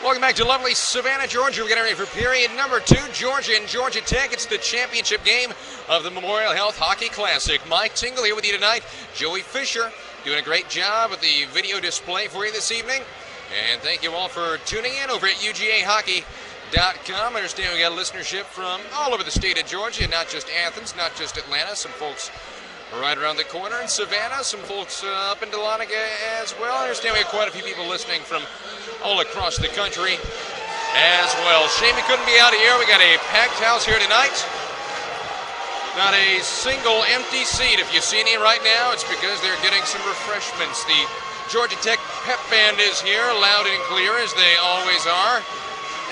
Welcome back to lovely Savannah, Georgia. We're getting ready for period number 2, Georgia and Georgia Tech. It's the championship game of the Memorial Health Hockey Classic. Mike Tingle here with you tonight. Joey Fisher doing a great job with the video display for you this evening. And thank you all for tuning in over at UGAHockey.com. I understand we got listenership from all over the state of Georgia, not just Athens, not just Atlanta. Some folks right around the corner in Savannah, some folks up in Dahlonega as well. I understand we have quite a few people listening from all across the country as well. Shame we couldn't be out here. We got a packed house here tonight. Not a single empty seat. If you see any right now, it's because they're getting some refreshments. The Georgia Tech pep band is here, loud and clear as they always are.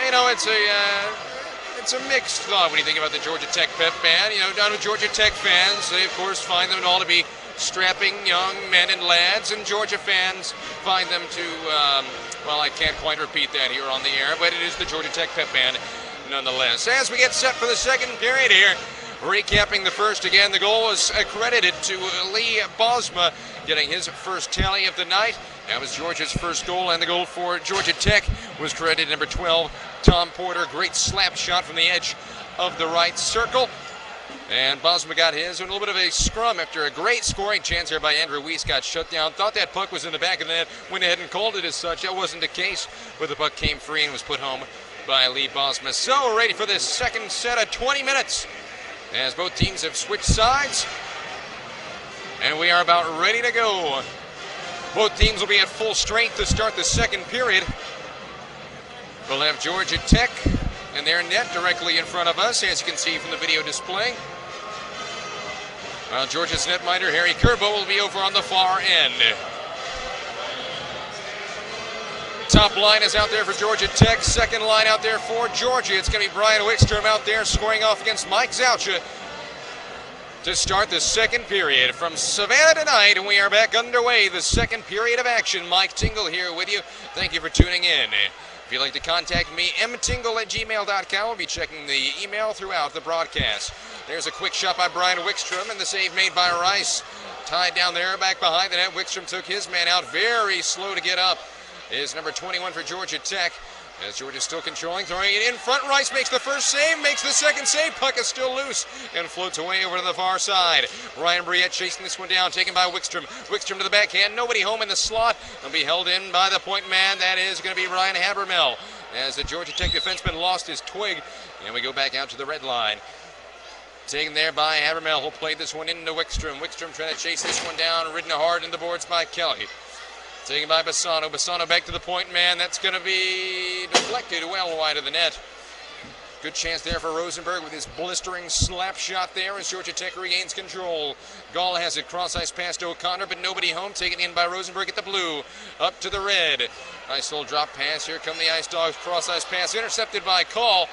You know, it's a mixed thought when you think about the Georgia Tech pep band. You know, down with Georgia Tech fans, they of course find them all to be strapping young men and lads, and Georgia fans find them to, well, I can't quite repeat that here on the air, but it is the Georgia Tech pep band nonetheless. As we get set for the second period here, recapping the first again, the goal was accredited to Lee Bosma, getting his first tally of the night. That was Georgia's first goal, and the goal for Georgia Tech was credited number 12, Tom Porter. Great slap shot from the edge of the right circle. And Bosma got his. A little bit of a scrum after a great scoring chance here by Andrew Weiss. Got shut down. Thought that puck was in the back of the net. Went ahead and called it as such. That wasn't the case, but the puck came free and was put home by Lee Bosma. So we're ready for this second set of 20 minutes as both teams have switched sides. And we are about ready to go. Both teams will be at full strength to start the second period. We'll have Georgia Tech and their net directly in front of us, as you can see from the video display. While Georgia's netminder, Harry Kerbo, will be over on the far end. Top line is out there for Georgia Tech. Second line out there for Georgia. It's going to be Brian Wickstrom out there scoring off against Mike Zaucha to start the second period. From Savannah tonight, and we are back underway, the second period of action. Mike Tingle here with you. Thank you for tuning in. If you'd like to contact me, mtingle@gmail.com. We'll be checking the email throughout the broadcast. There's a quick shot by Brian Wickstrom, and the save made by Rice. Tied down there, back behind the net. Wickstrom took his man out. Very slow to get up is number 21 for Georgia Tech. As Georgia's still controlling, throwing it in front. Rice makes the first save, makes the second save. Puck is still loose and floats away over to the far side. Ryan Briette chasing this one down, taken by Wickstrom. Wickstrom to the backhand. Nobody home in the slot. Will be held in by the point man. That is going to be Ryan Habermel. As the Georgia Tech defenseman lost his twig. And we go back out to the red line. Taken there by Habermel, who'll play this one into Wickstrom. Wickstrom trying to chase this one down. Ridden hard in the boards by Kelly. Taken by Bassano. Bassano back to the point man. That's going to be deflected well wide of the net. Good chance there for Rosenberg with his blistering slap shot there as Georgia Tech regains control. Gall has it. Cross ice pass to O'Connor, but nobody home. Taken in by Rosenberg at the blue. Up to the red. Nice little drop pass. Here come the Ice Dogs. Cross ice pass intercepted by Call.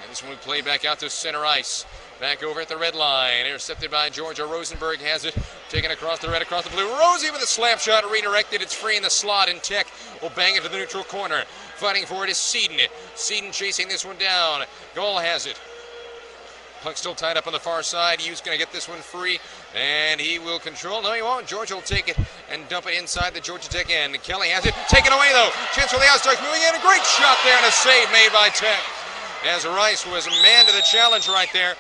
And this one we play back out to center ice. Back over at the red line. Intercepted by Georgia. Rosenberg has it. Taken across the red, across the blue. Rosie with a slap shot. Redirected. It's free in the slot. And Tech will bang it to the neutral corner. Fighting for it is Seaton. Seaton chasing this one down. Gall has it. Puck still tied up on the far side. Hughes going to get this one free. And he will control. No, he won't. Georgia will take it and dump it inside the Georgia Tech end. Kelly has it. Taken away, though. Chance for the Outstars moving in. A great shot there and a save made by Tech. As Rice was a man to the challenge right there.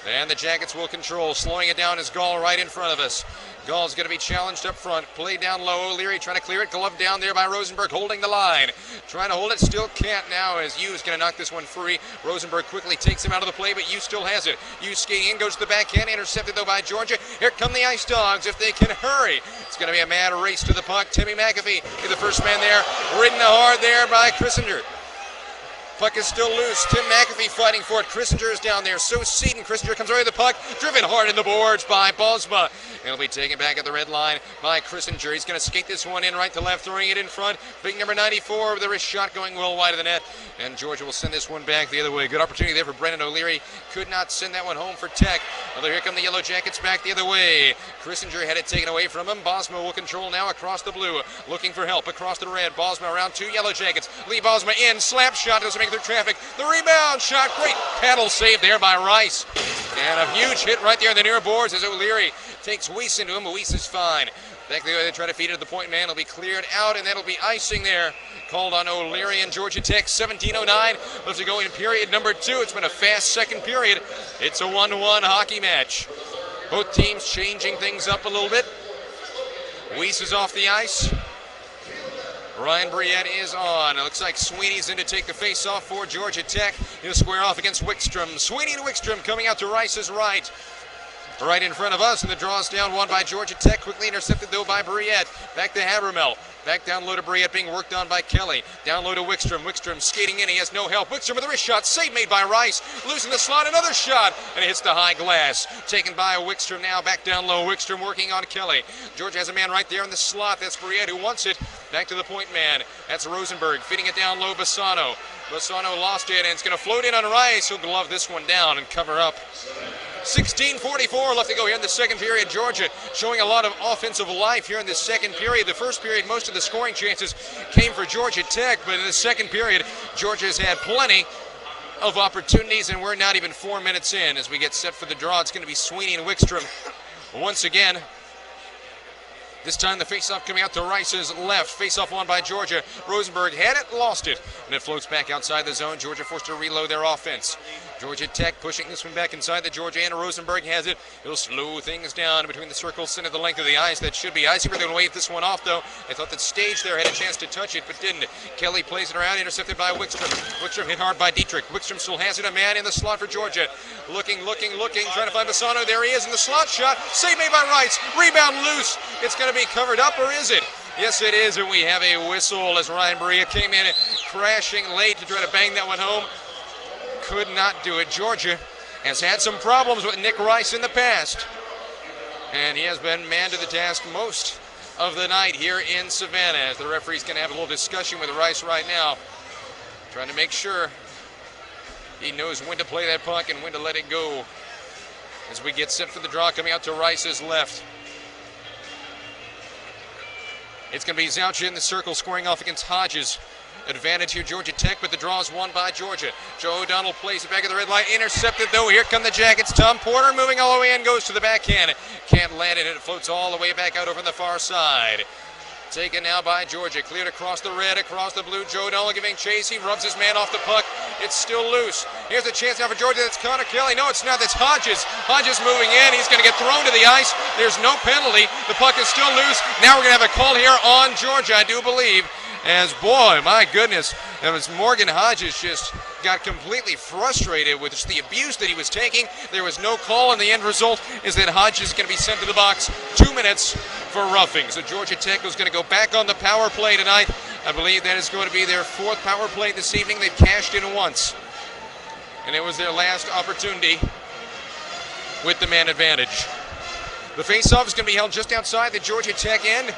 And the Jackets will control. Slowing it down is Gall right in front of us. Gall's going to be challenged up front. Played down low. O'Leary trying to clear it. Glove down there by Rosenberg, holding the line. Trying to hold it. Still can't now as Hughes going to knock this one free. Rosenberg quickly takes him out of the play, but Hughes still has it. Hughes skating in. Goes to the backhand. Intercepted, though, by Georgia. Here come the Ice Dogs if they can hurry. It's going to be a mad race to the puck. Timmy McAfee is the first man there. Ridden hard there by Christinger. Puck is still loose. Tim McAfee fighting for it. Christinger is down there. So Seaton. Christinger comes away with the puck. Driven hard in the boards by Bosma. It'll be taken back at the red line by Christinger. He's going to skate this one in right to left, throwing it in front. Big number 94 with a wrist shot going well wide of the net. And Georgia will send this one back the other way. Good opportunity there for Brendan O'Leary. Could not send that one home for Tech. Although here come the Yellow Jackets back the other way. Christinger had it taken away from him. Bosma will control now across the blue. Looking for help across the red. Bosma around two Yellow Jackets. Lee Bosma in. Slap shot. Doesn't make it through traffic. The rebound shot. Great paddle save there by Rice. And a huge hit right there in the near boards as O'Leary takes Weiss into him, but Weiss is fine. Back the way they try to feed it to the point man. It'll be cleared out, and that'll be icing there. Called on O'Leary and Georgia Tech. 17:09 left to go in period number 2. It's been a fast second period. It's a 1-1 hockey match. Both teams changing things up a little bit. Weiss is off the ice. Ryan Briette is on. It looks like Sweeney's in to take the face-off for Georgia Tech. He'll square off against Wickstrom. Sweeney and Wickstrom coming out to Rice's right. Right in front of us, and the draw's down one by Georgia Tech. Quickly intercepted, though, by Briette. Back to Habermel. Back down low to Briette, being worked on by Kelly. Down low to Wickstrom. Wickstrom skating in. He has no help. Wickstrom with a wrist shot. Save made by Rice. Losing the slot. Another shot. And it hits the high glass. Taken by Wickstrom now. Back down low. Wickstrom working on Kelly. Georgia has a man right there in the slot. That's Briette who wants it. Back to the point man. That's Rosenberg. Feeding it down low. Bassano. Bassano lost it, and it's going to float in on Rice. He'll glove this one down and cover up. 16:44 left to go here in the second period. Georgia showing a lot of offensive life here in the second period. The first period, most of the scoring chances came for Georgia Tech, but in the second period, Georgia has had plenty of opportunities, and we're not even 4 minutes in as we get set for the draw. It's going to be Sweeney and Wickstrom once again. This time the faceoff coming out to Rice's left. Faceoff won by Georgia. Rosenberg had it, lost it, and it floats back outside the zone. Georgia forced to reload their offense. Georgia Tech pushing this one back inside the Georgia end. Rosenberg has it. He'll slow things down between the circles, center the length of the ice. That should be icy. We're going to wave this one off, though. I thought that Stage there had a chance to touch it, but didn't. Kelly plays it around, intercepted by Wickstrom. Wickstrom hit hard by Dietrich. Wickstrom still has it. A man in the slot for Georgia. Looking, trying to find Bassano. There he is in the slot shot. Save made by Rice. Rebound loose. It's going to be covered up, or is it? Yes, it is, and we have a whistle as Ryan Briette came in crashing late to try to bang that one home. Could not do it. Georgia has had some problems with Nick Rice in the past, and he has been man to the task most of the night here in Savannah, as the referee's going to have a little discussion with Rice right now, trying to make sure he knows when to play that puck and when to let it go as we get set for the draw coming out to Rice's left. It's going to be Zaucha in the circle scoring off against Hodges. Advantage here, Georgia Tech, but the draw is won by Georgia. Joe O'Donnell plays it back at the red line. Intercepted, though. Here come the Jackets. Tom Porter moving all the way in, goes to the backhand. Can't land it. It floats all the way back out over on the far side. Taken now by Georgia. Cleared across the red, across the blue. Joe O'Donnell giving chase. He rubs his man off the puck. It's still loose. Here's a chance now for Georgia. That's Connor Kelly. No, it's not. That's Hodges. Hodges moving in. He's going to get thrown to the ice. There's no penalty. The puck is still loose. Now we're going to have a call here on Georgia, I do believe. As, boy, my goodness, it was Morgan Hodges just got completely frustrated with just the abuse that he was taking. There was no call, and the end result is that Hodges is going to be sent to the box. 2 minutes for roughing. So Georgia Tech is going to go back on the power play tonight. I believe that is going to be their 4th power play this evening. They've cashed in once, and it was their last opportunity with the man advantage. The faceoff is going to be held just outside the Georgia Tech end.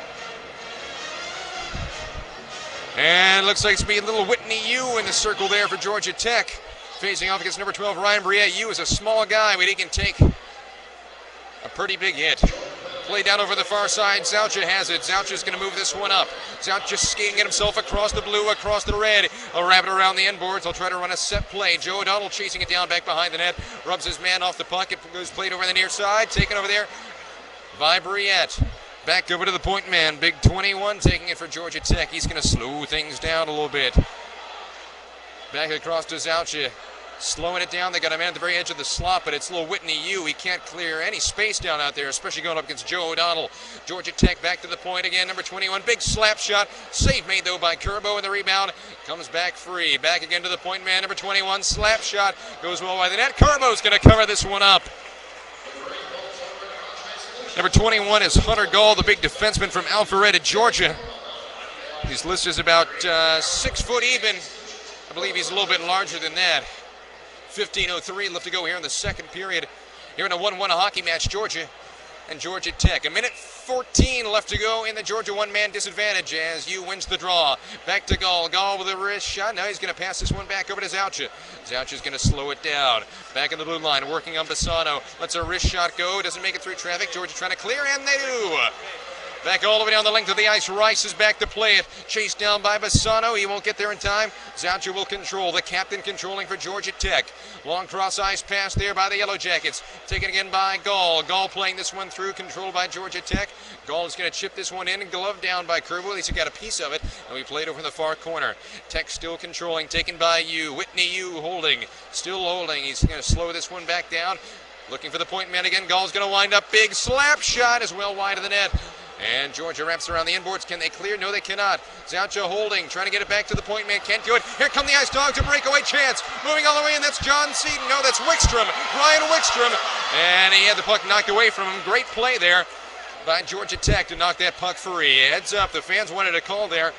And looks like it's going to be a little Whitney Yu in the circle there for Georgia Tech. Facing off against number 12, Ryan Briette. Yu is a small guy, but he can take a pretty big hit. Play down over the far side. Zaucha has it. Zaucha's going to move this one up. Zaucha skating at himself across the blue, across the red. He'll wrap it around the end boards. He'll try to run a set play. Joe O'Donnell chasing it down back behind the net. Rubs his man off the puck. It goes played over the near side. Taken over there by Briette. Back over to the point man. Big 21 taking it for Georgia Tech. He's going to slow things down a little bit. Back across to Zaucha. Slowing it down. They got a man at the very edge of the slot, but it's little Whitney Yu. He can't clear any space down out there, especially going up against Joe O'Donnell. Georgia Tech back to the point again. Number 21. Big slap shot. Save made, though, by Curbo, and the rebound comes back free. Back again to the point man. Number 21. Slap shot. Goes well by the net. Curbo's going to cover this one up. Number 21 is Hunter Gall, the big defenseman from Alpharetta, Georgia. He's listed as about 6 foot even. I believe he's a little bit larger than that. 15:03 left to go here in the second period. Here in a 1-1 hockey match, Georgia and Georgia Tech. 1:14 left to go in the Georgia one-man disadvantage as Yu wins the draw. Back to Gall. Gall with a wrist shot. Now he's going to pass this one back over to Zaucha. Zaucha's going to slow it down. Back in the blue line, working on Bassano. Lets a wrist shot go. Doesn't make it through traffic. Georgia trying to clear, and they do. Back all the way down the length of the ice. Rice is back to play it. Chased down by Bassano. He won't get there in time. Zoucher will control. The captain controlling for Georgia Tech. Long cross ice pass there by the Yellow Jackets. Taken again by Gall. Gall playing this one through. Controlled by Georgia Tech. Gall is going to chip this one in and glove down by Kerbo. At least he got a piece of it. And we played over in the far corner. Tech still controlling. Taken by Yu. Whitney Yu holding. Still holding. He's going to slow this one back down. Looking for the point man again. Gall's going to wind up. Big slap shot is well wide of the net. And Georgia wraps around the inboards. Can they clear? No, they cannot. Zoucher holding, trying to get it back to the point man. Can't do it. Here come the Ice Dogs, a breakaway chance. Moving all the way in, that's John Seaton. No, that's Wickstrom. Brian Wickstrom. And he had the puck knocked away from him. Great play there by Georgia Tech to knock that puck free. Heads up, the fans wanted a call there.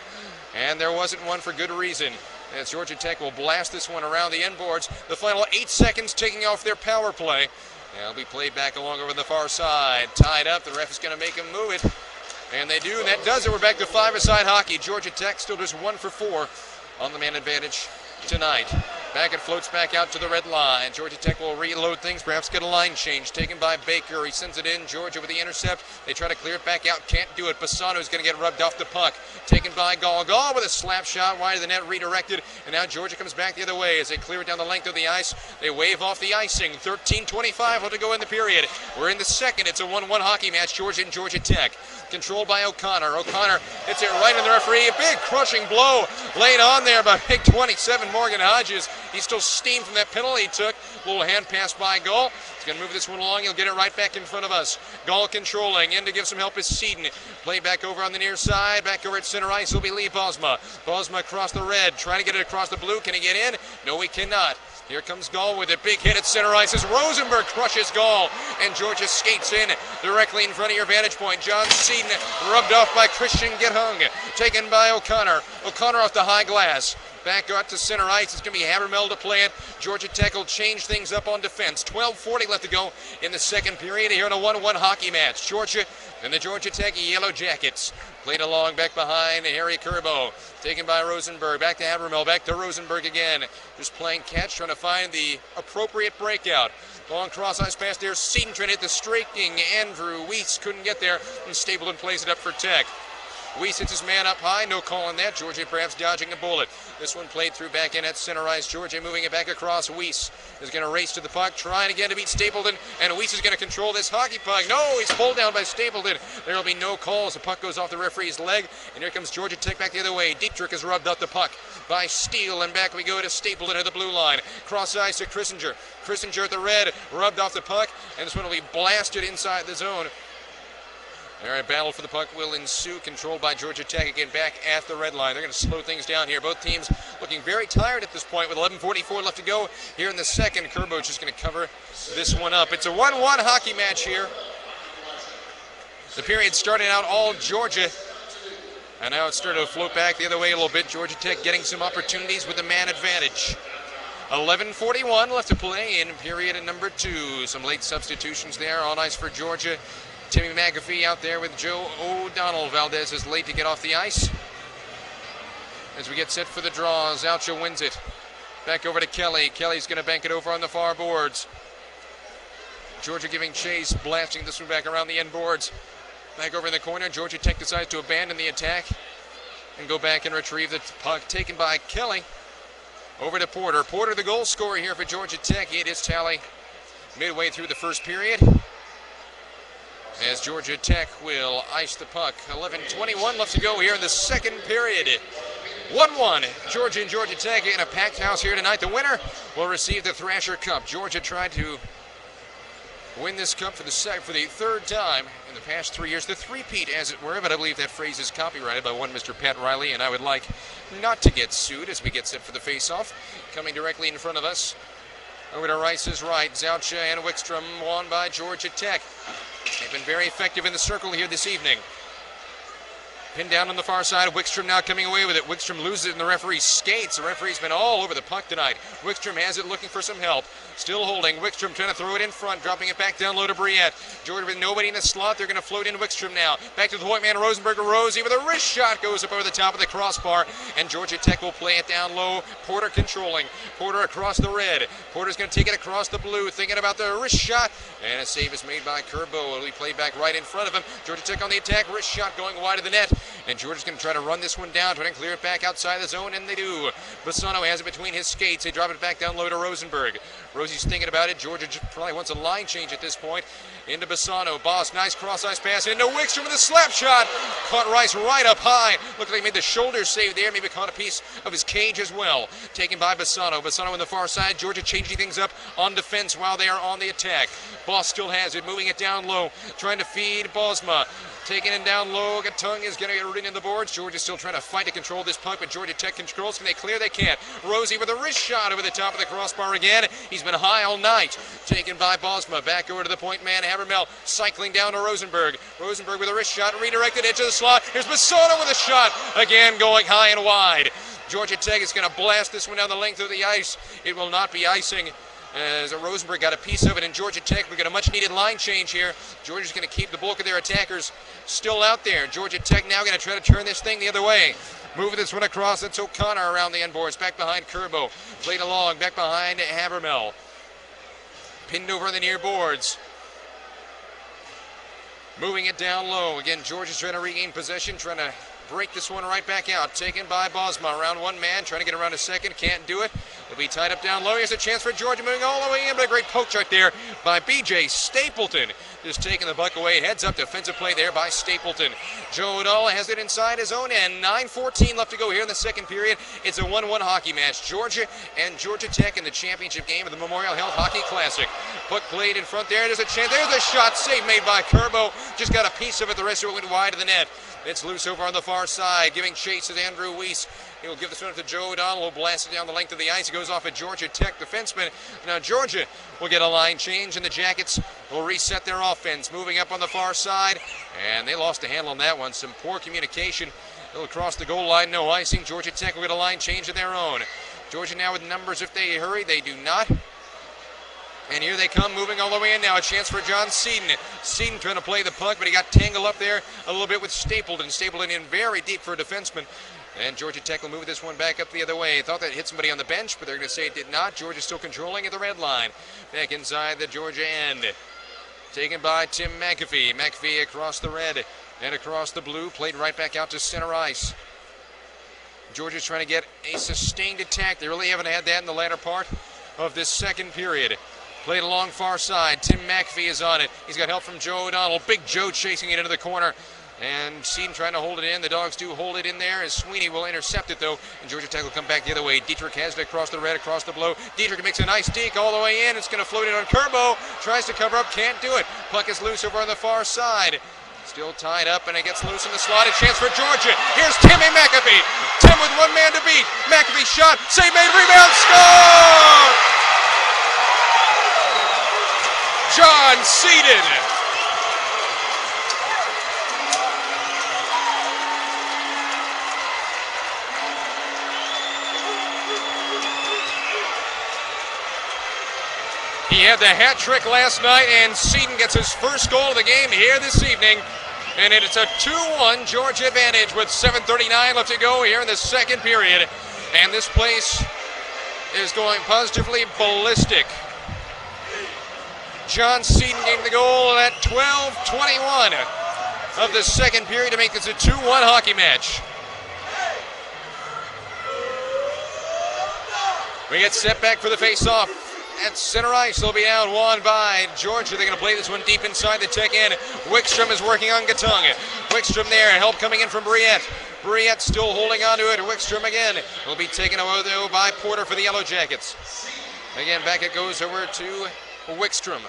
And there wasn't one for good reason. As Georgia Tech will blast this one around the inboards. The final 8 seconds taking off their power play. It'll be played back along over the far side. Tied up, the ref is going to make him move it. And they do, and that does it. We're back to five-a-side hockey. Georgia Tech still just 1 for 4 on the man advantage tonight. Back it floats back out to the red line. Georgia Tech will reload things, perhaps get a line change. Taken by Baker. He sends it in. Georgia with the intercept. They try to clear it back out. Can't do it. Bassano is going to get rubbed off the puck. Taken by Gall. Gall with a slap shot wide of the net, redirected. And now Georgia comes back the other way as they clear it down the length of the ice. They wave off the icing. 13:25 left to go in the period. We're in the second. It's a 1-1 hockey match, Georgia and Georgia Tech. Controlled by O'Connor. O'Connor hits it right in the referee. A big crushing blow laid on there by big 27 Morgan Hodges. He's still steamed from that penalty he took. A little hand pass by Gall. He's going to move this one along. He'll get it right back in front of us. Gall controlling. In to give some help is Seaton. Play back over on the near side. Back over at center ice will be Lee Bosma. Bosma across the red. Trying to get it across the blue. Can he get in? No, he cannot. Here comes Gall with a big hit at center ice as Rosenberg crushes Gall. And Georgia skates in directly in front of your vantage point. John Seaton rubbed off by Christian Gethung. Taken by O'Connor. O'Connor off the high glass. Back out to center ice. It's going to be Habermel to play it. Georgia Tech will change things up on defense. 12:40 left to go in the second period here in a 1-1 hockey match. Georgia and the Georgia Tech Yellow Jackets. Played along back behind Harry Kerbo. Taken by Rosenberg. Back to Habermel. Back to Rosenberg again. Just playing catch, trying to find the appropriate breakout. Long cross ice pass there. Seaton trying to hit the streaking Andrew Weiss. Couldn't get there. And Stapleton plays it up for Tech. Weiss hits his man up high, no call on that. Georgia perhaps dodging a bullet. This one played through back in at center ice. Georgia moving it back across. Weiss is going to race to the puck, trying again to beat Stapleton, and Weiss is going to control this hockey puck. No, he's pulled down by Stapleton. There will be no calls. The puck goes off the referee's leg, and here comes Georgia Tech back the other way. Dietrich has rubbed up the puck by Steele, and back we go to Stapleton at the blue line. Cross ice to Christinger. Christinger at the red, rubbed off the puck, and this one will be blasted inside the zone. All right, battle for the puck will ensue, controlled by Georgia Tech again back at the red line. They're going to slow things down here. Both teams looking very tired at this point with 11:44 left to go here in the second. Kerbo is going to cover this one up. It's a 1-1 hockey match here. The period started out all Georgia, and now it's starting to float back the other way a little bit. Georgia Tech getting some opportunities with the man advantage. 11:41 left to play in period number 2. Some late substitutions there on ice for Georgia. Timmy McAfee out there with Joe O'Donnell. Valdez is late to get off the ice. As we get set for the draw, Zoucher wins it. Back over to Kelly. Kelly's going to bank it over on the far boards. Georgia giving chase, blasting this one back around the end boards. Back over in the corner, Georgia Tech decides to abandon the attack and go back and retrieve the puck taken by Kelly. Over to Porter. Porter, the goal scorer here for Georgia Tech. He hit his tally midway through the first period, as Georgia Tech will ice the puck. 11:21 left to go here in the second period. 1-1, Georgia and Georgia Tech in a packed house here tonight. The winner will receive the Thrasher Cup. Georgia tried to win this cup for the third time in the past 3 years. The three-peat, as it were, but I believe that phrase is copyrighted by one Mr. Pat Riley, and I would like not to get sued as we get set for the face-off. Coming directly in front of us, over to Rice's right, Zoucher and Wickstrom, won by Georgia Tech. They've been very effective in the circle here this evening. Pinned down on the far side. Wickstrom now coming away with it. Wickstrom loses it in the referee's skates. The referee's been all over the puck tonight. Wickstrom has it, looking for some help. Still holding. Wickstrom trying to throw it in front, dropping it back down low to Briette. Georgia with nobody in the slot. They're going to float in Wickstrom now. Back to the point man, Rosenberg. Rosie with a wrist shot goes up over the top of the crossbar, and Georgia Tech will play it down low. Porter controlling. Porter across the red. Porter's going to take it across the blue, thinking about the wrist shot, and a save is made by Kerbo. It'll be played back right in front of him. Georgia Tech on the attack. Wrist shot going wide of the net, and Georgia's going to try to run this one down, trying to clear it back outside the zone, and they do. Bassano has it between his skates. They drop it back down low to Rosenberg. Rosie's thinking about it. Georgia probably wants a line change at this point. Into Bassano. Boss, nice cross-ice pass into Wickstrom with a slap shot. Caught Rice right up high. Looked like he made the shoulder save there. Maybe caught a piece of his cage as well. Taken by Bassano. Bassano on the far side. Georgia changing things up on defense while they are on the attack. Boss still has it. Moving it down low. Trying to feed Bosma. Taking it down low. Gatung is going to get ridden in the boards. Georgia's still trying to fight to control this puck, but Georgia Tech controls. Can they clear? They can't. Rosie with a wrist shot over the top of the crossbar again. He's been high all night. Taken by Bosma. Back over to the point man, Habermel. Cycling down to Rosenberg. Rosenberg with a wrist shot. Redirected edge of the slot. Here's Bassano with a shot. Again going high and wide. Georgia Tech is going to blast this one down the length of the ice. It will not be icing, as Rosenberg got a piece of it, and Georgia Tech, we got a much needed line change here. Georgia's going to keep the bulk of their attackers still out there. Georgia Tech now going to try to turn this thing the other way. Moving this one across, it's O'Connor around the end boards, back behind Kerbo. Played along, back behind Habermel. Pinned over the near boards. Moving it down low. Again, Georgia's trying to regain possession, trying to break this one right back out. Taken by Bosma. Around one man, trying to get around a second. Can't do it. It'll be tied up down low. Here's a chance for Georgia, moving all the way in, but a great poke check there by B.J. Stapleton. Just taking the puck away. Heads up, defensive play there by Stapleton. Joe O'Donnell has it inside his own end. 9:14 left to go here in the second period. It's a 1-1 hockey match. Georgia and Georgia Tech in the championship game of the Memorial Health Hockey Classic. Puck played in front there. There's a chance. There's a shot. Save made by Kerbo. Just got a piece of it. The rest of it went wide of the net. It's loose over on the far side. Giving chase is Andrew Weiss. He'll give this one up to Joe O'Donnell. He'll blast it down the length of the ice. He goes off a Georgia Tech defenseman. Now Georgia will get a line change, and the Jackets will reset their offense. Moving up on the far side, and they lost the handle on that one. Some poor communication. They'll cross the goal line. No icing. Georgia Tech will get a line change of their own. Georgia now with numbers if they hurry. They do not. And here they come, moving all the way in now. A chance for John Seaton. Seaton trying to play the puck, but he got tangled up there a little bit with Stapleton. Stapleton in very deep for a defenseman. And Georgia Tech will move this one back up the other way. Thought that hit somebody on the bench, but they're going to say it did not. Georgia still controlling at the red line. Back inside the Georgia end. Taken by Tim McAfee. McAfee across the red and across the blue. Played right back out to center ice. Georgia's trying to get a sustained attack. They really haven't had that in the latter part of this second period. Played along far side. Tim McAfee is on it. He's got help from Joe O'Donnell. Big Joe chasing it into the corner. And Seaton trying to hold it in. The Dogs do hold it in there as Sweeney will intercept it though. And Georgia Tech will come back the other way. Dietrich has it across the red, across the blue. Dietrich makes a nice deke all the way in. It's going to float in on Kerbo. Tries to cover up, can't do it. Puck is loose over on the far side. Still tied up, and it gets loose in the slot. A chance for Georgia. Here's Timmy McAfee. Tim with one man to beat. McAfee shot. Save made, rebound, score! John Seaton. He had the hat trick last night, and Seaton gets his first goal of the game here this evening. And it's a 2-1 Georgia advantage with 7:39 left to go here in the second period. And this place is going positively ballistic. John Seaton getting the goal at 12:21 of the second period to make this a 2-1 hockey match. We get set back for the face-off. At center ice, they'll be down one by Georgia. They're going to play this one deep inside the Tech end. Wickstrom is working on Gatung. Wickstrom there, help coming in from Briette. Briette still holding on to it. Wickstrom again will be taken away though by Porter for the Yellow Jackets. Again, back it goes over to Wickstrom.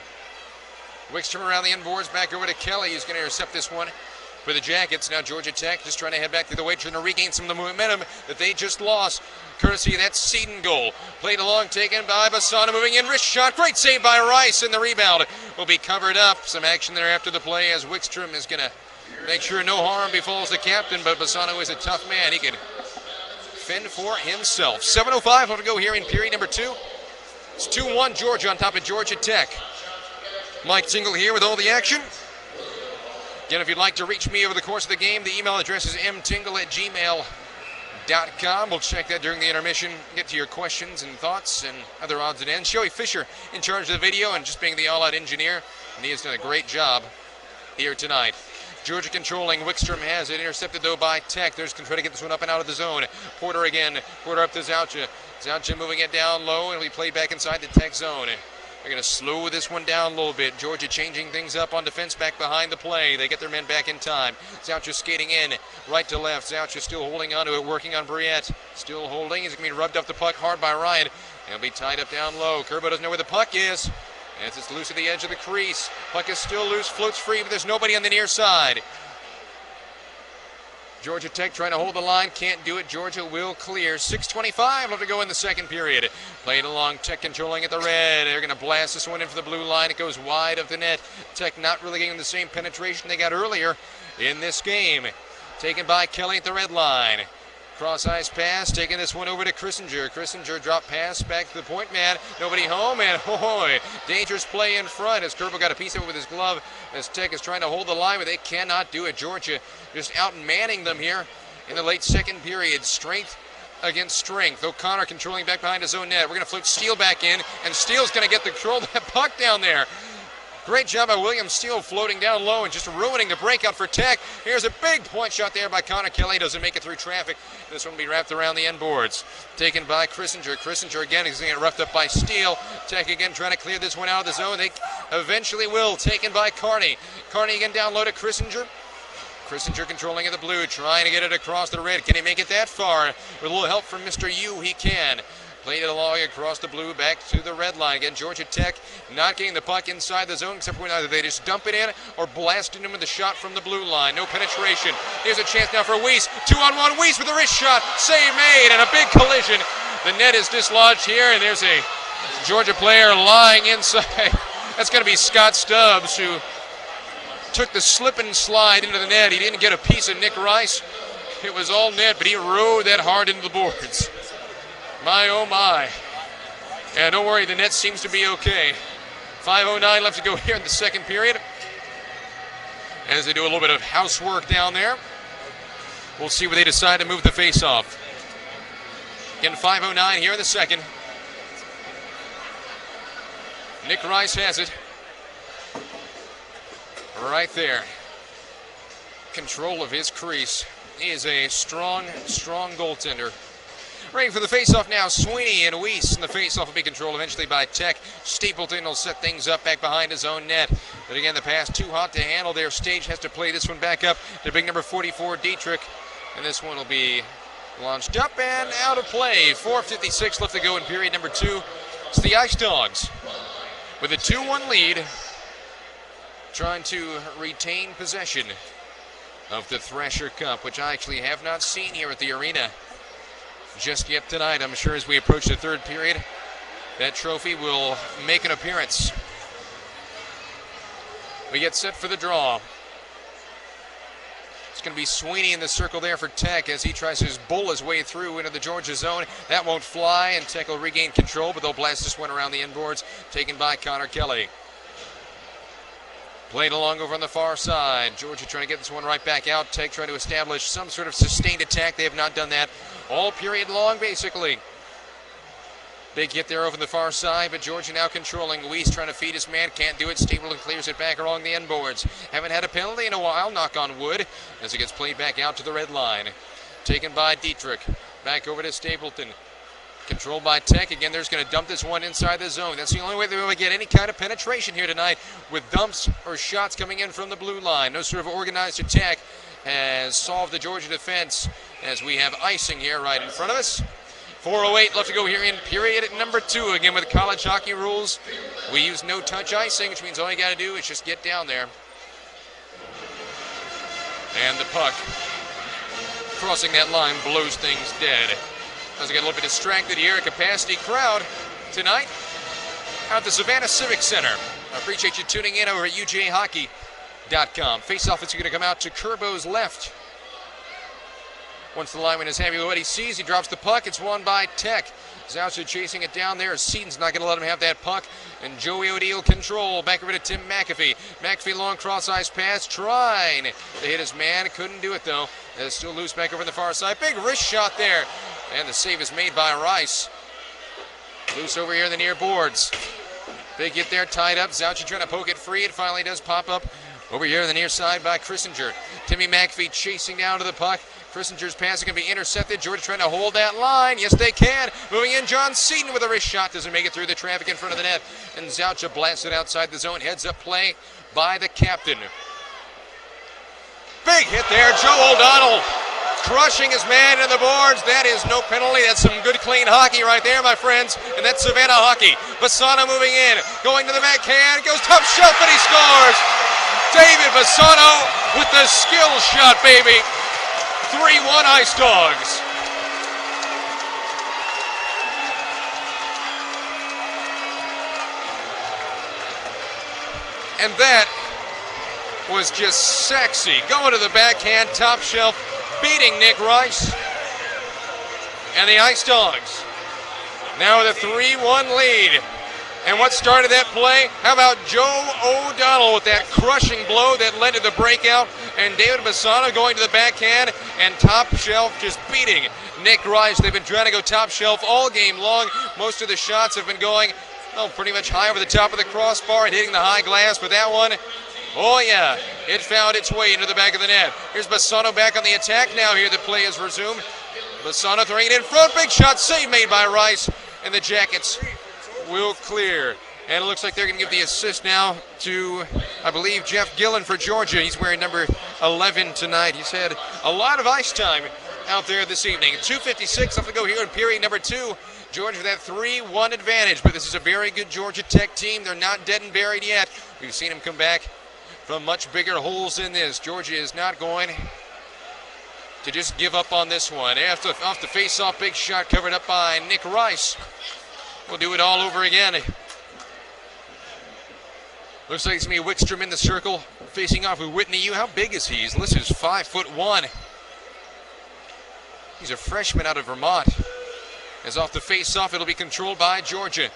Wickstrom around the end boards, back over to Kelly. He's going to intercept this one for the Jackets. Now Georgia Tech just trying to head back to the way, trying to regain some of the momentum that they just lost. Courtesy of that Seaton goal. Played along, taken by Bassano, moving in, wrist shot. Great save by Rice, and the rebound will be covered up. Some action there after the play as Wickstrom is going to make sure no harm befalls the captain, but Bassano is a tough man. He can fend for himself. 7:05 left to go here in period number 2. It's 2-1 Georgia on top of Georgia Tech. Mike Tingle here with all the action. Again, if you'd like to reach me over the course of the game, the email address is mtingle@gmail.com. We'll check that during the intermission, get to your questions and thoughts and other odds and ends. Joey Fisher in charge of the video and just being the all-out engineer, and he has done a great job here tonight. Georgia controlling. Wickstrom has it. Intercepted, though, by Tech. There's going to try to get this one up and out of the zone. Porter again. Porter up to Zaucha. Zaucha moving it down low, and we play back inside the Tech zone. They're going to slow this one down a little bit. Georgia changing things up on defense back behind the play. They get their men back in time. Zaucha skating in right to left. Zaucha still holding onto it, working on Briette. Still holding. He's going to be rubbed up the puck hard by Ryan. He'll be tied up down low. Kerbo doesn't know where the puck is. As it's loose at the edge of the crease. Puck is still loose, floats free, but there's nobody on the near side. Georgia Tech trying to hold the line, can't do it. Georgia will clear. 6:25 left to go in the second period. Played along, Tech controlling at the red. They're going to blast this one in for the blue line. It goes wide of the net. Tech not really getting the same penetration they got earlier in this game. Taken by Kelly at the red line. Cross ice pass, taking this one over to Christinger. Christinger drop pass back to the point man. Nobody home, and dangerous play in front as Kerbo got a piece of it with his glove as Tech is trying to hold the line, but they cannot do it. Georgia just out-manning them here in the late second period. Strength against strength. O'Connor controlling back behind his own net. We're going to float Steele back in, and Steele's going to get the control of that puck down there. Great job by William Steele floating down low and just ruining the breakout for Tech. Here's a big point shot there by Connor Kelly. Doesn't make it through traffic. This one will be wrapped around the end boards. Taken by Christinger. Christinger again is going to get roughed up by Steele. Tech again trying to clear this one out of the zone. They eventually will. Taken by Carney. Carney again down low to Christinger. Christinger controlling of the blue, trying to get it across the red. Can he make it that far? With a little help from Mr. Yu, he can. Played it along across the blue, back to the red line. Again, Georgia Tech not getting the puck inside the zone, except when either they just dump it in or blast it in with the shot from the blue line. No penetration. Here's a chance now for Weiss. 2-on-1. Weiss with a wrist shot. Save made, and a big collision. The net is dislodged here, and there's a Georgia player lying inside. That's going to be Scott Stubbs, who took the slip and slide into the net. He didn't get a piece of Nick Rice. It was all net, but he rode that hard into the boards. My, oh my. And don't worry, the net seems to be okay. 5:09 left to go here in the second period. As they do a little bit of housework down there. We'll see where they decide to move the face-off. Again, 5:09 here in the second. Nick Rice has it. Right there. Control of his crease. He is a strong, strong goaltender. Ready for the face-off now. Sweeney and Weiss, and the face-off will be controlled eventually by Tech. Stapleton will set things up back behind his own net. But again, the pass too hot to handle there. Stage has to play this one back up to big number 44, Dietrich. And this one will be launched up and out of play. 4:56 left to go in period number 2. It's the Ice Dogs with a 2-1 lead, trying to retain possession of the Thrasher Cup, which I actually have not seen here at the arena just yet tonight. I'm sure as we approach the third period, that trophy will make an appearance. We get set for the draw. It's going to be Sweeney in the circle there for Tech as he tries to bull his way through into the Georgia zone. That won't fly, and Tech will regain control, but they'll blast this one around the end boards, taken by Connor Kelly. Played along over on the far side. Georgia trying to get this one right back out. Tech trying to establish some sort of sustained attack. They have not done that all period long, basically. Big hit there over the far side, but Georgia now controlling. Weiss trying to feed his man. Can't do it. Stapleton clears it back along the end boards. Haven't had a penalty in a while, knock on wood, as it gets played back out to the red line. Taken by Dietrich. Back over to Stapleton. Controlled by Tech. Again, they're just going to dump this one inside the zone. That's the only way they're going to get any kind of penetration here tonight, with dumps or shots coming in from the blue line. No sort of organized attack has solved the Georgia defense, as we have icing here right in front of us. 4:08 left to go here in period number 2. Again, with college hockey rules, we use no-touch icing, which means all you got to do is just get down there. And the puck crossing that line blows things dead. As I get a little bit distracted here, a capacity crowd tonight out at the Savannah Civic Center. I appreciate you tuning in over at UGA Hockey. Face-off is going to come out to Kerbo's left. Once the lineman is happy with what he sees, he drops the puck. It's won by Tech. Zoucha chasing it down there. Seaton's not going to let him have that puck. And Joey O'Deal control. Back over to Tim McAfee. McAfee long cross-ice pass. Trying to hit his man. Couldn't do it, though. It's still loose back over on the far side. Big wrist shot there. And the save is made by Rice. Loose over here in the near boards. Big hit there, tied up. Zoucha trying to poke it free. It finally does pop up over here on the near side by Christinger. Timmy McAfee chasing down to the puck. Christinger's pass is going to be intercepted. Georgia trying to hold that line. Yes, they can. Moving in, John Seaton with a wrist shot. Doesn't make it through the traffic in front of the net. And Zoucha blasts it outside the zone. Heads up play by the captain. Big hit there. Joe O'Donnell crushing his man in the boards. That is no penalty. That's some good, clean hockey right there, my friends. And that's Savannah hockey. Bassano moving in. Going to the backhand. Goes top shelf, and he scores. David Bassano with the skill shot, baby. 3-1 Ice Dogs. And that was just sexy. Going to the backhand, top shelf, beating Nick Rice. And the Ice Dogs now with a 3-1 lead. And what started that play? How about Joe O'Donnell with that crushing blow that led to the breakout, and David Bassano going to the backhand, and top shelf just beating Nick Rice. They've been trying to go top shelf all game long. Most of the shots have been going, pretty much high over the top of the crossbar and hitting the high glass, but that one, oh yeah, it found its way into the back of the net. Here's Bassano back on the attack now here. The play is resumed. Bassano throwing it in front. Big shot, save made by Rice, and the Jackets will clear. And it looks like they're going to give the assist now to, I believe, Jeff Gillen for Georgia. He's wearing number 11 tonight. He's had a lot of ice time out there this evening. 2:56 left to go here in period number 2. Georgia with that 3-1 advantage, but this is a very good Georgia Tech team. They're not dead and buried yet. We've seen them come back from much bigger holes than this. Georgia is not going to just give up on this one. Off the face-off, big shot covered up by Nick Rice. We'll do it all over again. Looks like it's going to be Wickstrom in the circle, facing off with Whitney Yu. How big is he? He's listed as 5'1". He's a freshman out of Vermont. As off the face-off, it'll be controlled by Georgia.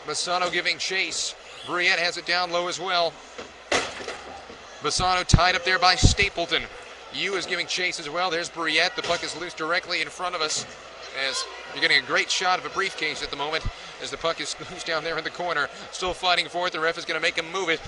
Bassano giving chase. Briette has it down low as well. Bassano tied up there by Stapleton. Yu is giving chase as well. There's Briette. The puck is loose directly in front of us, as you're getting a great shot of a briefcase at the moment as the puck is loose down there in the corner. Still fighting for it. The ref is going to make him move it.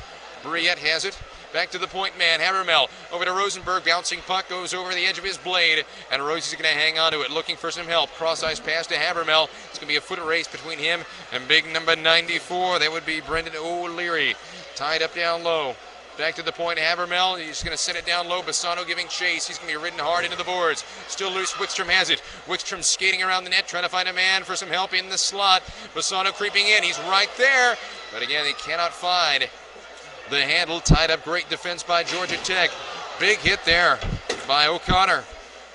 Briette has it. Back to the point man, Habermel. Over to Rosenberg. Bouncing puck goes over the edge of his blade, and Rosie's going to hang on to it, looking for some help. Cross-ice pass to Habermel. It's going to be a foot race between him and big number 94. That would be Brendan O'Leary. Tied up down low. Back to the point, Habermel. He's going to send it down low. Bassano giving chase. He's going to be ridden hard into the boards. Still loose. Wickstrom has it. Wickstrom skating around the net, trying to find a man for some help in the slot. Bassano creeping in. He's right there. But again, he cannot find the handle. Tied up. Great defense by Georgia Tech. Big hit there by O'Connor.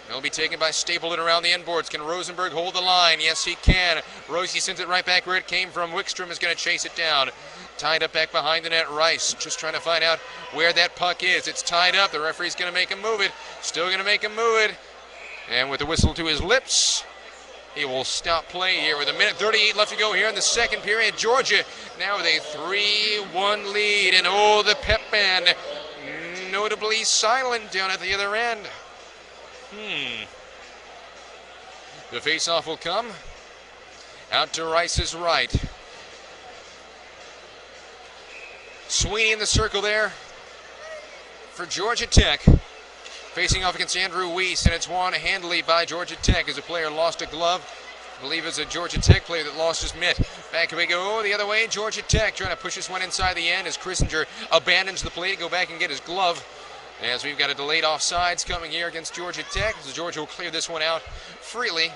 It'll be taken by Stapleton around the end boards. Can Rosenberg hold the line? Yes, he can. Rosie sends it right back where it came from. Wickstrom is going to chase it down. Tied up back behind the net. Rice just trying to find out where that puck is. It's tied up. The referee's going to make him move it. Still going to make him move it. And with the whistle to his lips, he will stop play here with 1:38 left to go here in the second period. Georgia now with a 3-1 lead. And oh, the pep band notably silent down at the other end. The faceoff will come out to Rice's right. Sweeney in the circle there for Georgia Tech. Facing off against Andrew Weiss, and it's won handily by Georgia Tech as a player lost a glove. I believe it's a Georgia Tech player that lost his mitt. Back we go the other way. Georgia Tech trying to push this one inside the end as Christinger abandons the play to go back and get his glove. As we've got a delayed offsides coming here against Georgia Tech. So Georgia will clear this one out freely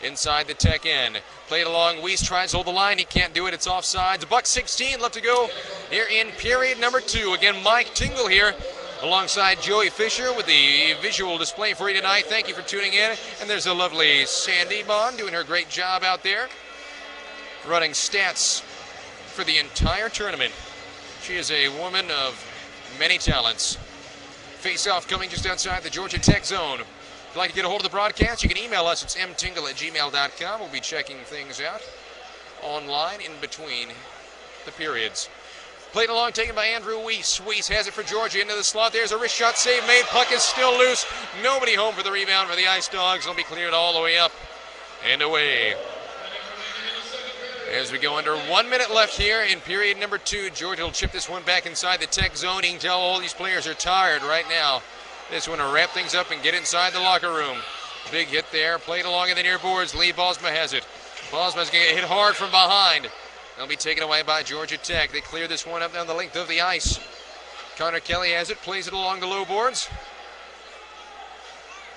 inside the Tech end. Played along. Weiss tries to hold the line. He can't do it. It's offsides. $1:16 left to go here in period number 2. Again, Mike Tingle here alongside Joey Fisher with the visual display for you tonight. Thank you for tuning in. And there's a lovely Sandy Bond doing her great job out there, running stats for the entire tournament. She is a woman of many talents. Face-off coming just outside the Georgia Tech zone. If you'd like to get a hold of the broadcast, you can email us. It's mtingle@gmail.com. We'll be checking things out online in between the periods. Played along, taken by Andrew Weiss. Weiss has it for Georgia into the slot. There's a wrist shot save made. Puck is still loose. Nobody home for the rebound for the Ice Dogs. It'll be cleared all the way up and away. As we go under 1 minute left here in period number 2, Georgia will chip this one back inside the Tech zone. You can tell all these players are tired right now. This one to wrap things up and get inside the locker room. Big hit there, played along in the near boards. Lee Bosma has it. Bosma's going to get hit hard from behind. They'll be taken away by Georgia Tech. They clear this one up down the length of the ice. Connor Kelly has it, plays it along the low boards.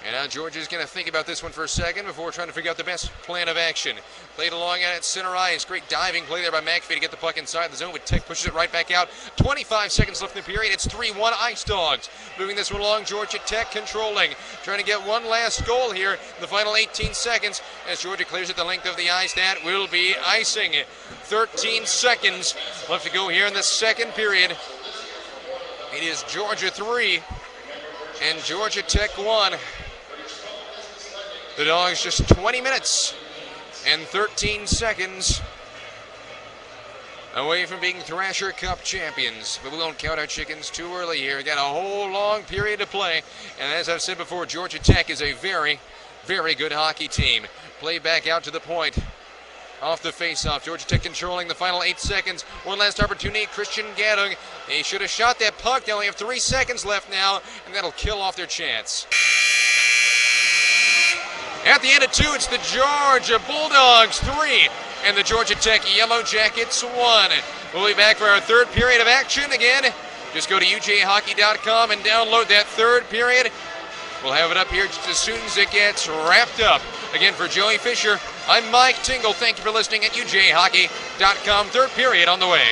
And now Georgia's going to think about this one for a second before trying to figure out the best plan of action. Played along at center ice. Great diving play there by McAfee to get the puck inside the zone, but Tech pushes it right back out. 25 seconds left in the period. It's 3-1 Ice Dogs. Moving this one along, Georgia Tech controlling. Trying to get one last goal here in the final 18 seconds as Georgia clears it the length of the ice. That will be icing. 13 seconds left to go here in the second period. It is Georgia 3 and Georgia Tech 1. The Dogs just 20 minutes and 13 seconds away from being Thrasher Cup champions. But we won't count our chickens too early here. We got a whole long period to play. And as I've said before, Georgia Tech is a very, very good hockey team. Play back out to the point. Off the face-off. Georgia Tech controlling the final 8 seconds. One last opportunity. Christian Gadung. He should have shot that puck. They only have 3 seconds left now, and that'll kill off their chance. At the end of 2, it's the Georgia Bulldogs 3 and the Georgia Tech Yellow Jackets 1. We'll be back for our third period of action again. Just go to ujhockey.com and download that third period. We'll have it up here just as soon as it gets wrapped up. Again, for Joey Fisher, I'm Mike Tingle. Thank you for listening at ujhockey.com. Third period on the way.